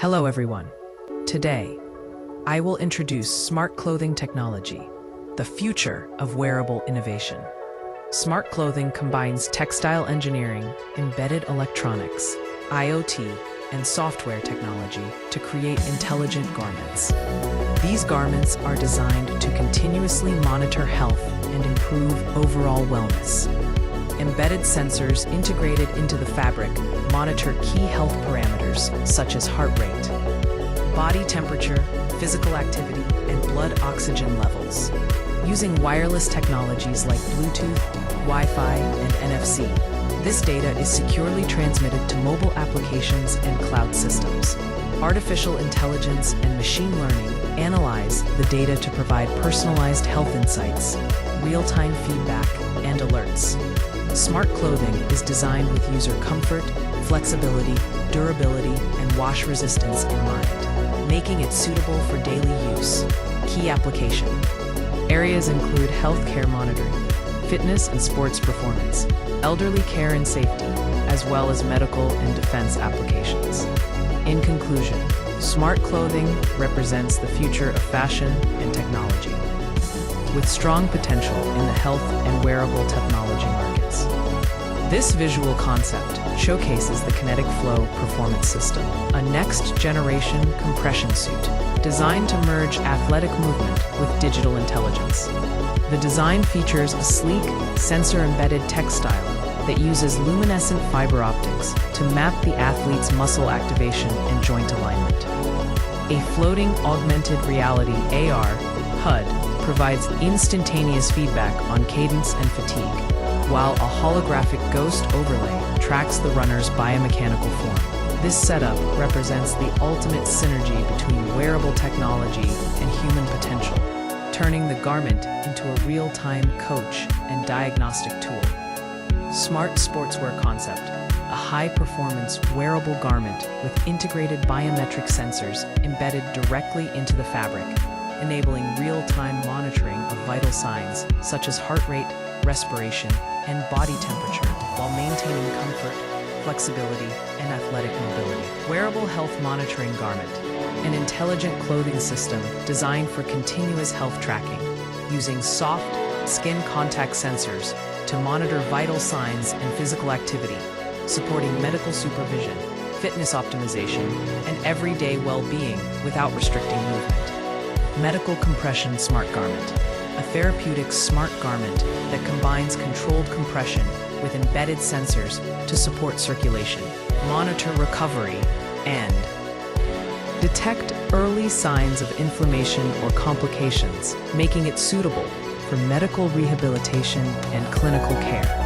Hello everyone. Today, I will introduce smart clothing technology, the future of wearable innovation. Smart clothing combines textile engineering, embedded electronics, IoT, and software technology to create intelligent garments. These garments are designed to continuously monitor health and improve overall wellness. Embedded sensors integrated into the fabric monitor key health parameters such as heart rate, body temperature, physical activity, and blood oxygen levels. Using wireless technologies like Bluetooth, Wi-Fi, and NFC, this data is securely transmitted to mobile applications and cloud systems. Artificial intelligence and machine learning analyze the data to provide personalized health insights, real-time feedback, and alerts. Smart clothing is designed with user comfort, flexibility, durability, and wash resistance in mind, making it suitable for daily use. Key application areas include healthcare monitoring, fitness and sports performance, elderly care and safety, as well as medical and defense applications. In conclusion, smart clothing represents the future of fashion and technology, with strong potential in the health and wearable technology markets. This visual concept showcases the Kinetic Flow Performance System, a next-generation compression suit designed to merge athletic movement with digital intelligence. The design features a sleek, sensor-embedded textile that uses luminescent fiber optics to map the athlete's muscle activation and joint alignment. A floating augmented reality (AR) HUD provides instantaneous feedback on cadence and fatigue, while a holographic ghost overlay tracks the runner's biomechanical form. This setup represents the ultimate synergy between wearable technology and human potential, turning the garment into a real-time coach and diagnostic tool. Smart Sportswear Concept, a high-performance wearable garment with integrated biometric sensors embedded directly into the fabric, enabling real-time monitoring of vital signs such as heart rate, respiration, and body temperature while maintaining comfort, flexibility, and athletic mobility. Wearable health monitoring garment, an intelligent clothing system designed for continuous health tracking, using soft, skin contact sensors to monitor vital signs and physical activity, supporting medical supervision, fitness optimization, and everyday well-being without restricting movement. Medical Compression Smart Garment, a therapeutic smart garment that combines controlled compression with embedded sensors to support circulation, monitor recovery, and detect early signs of inflammation or complications, making it suitable for medical rehabilitation and clinical care.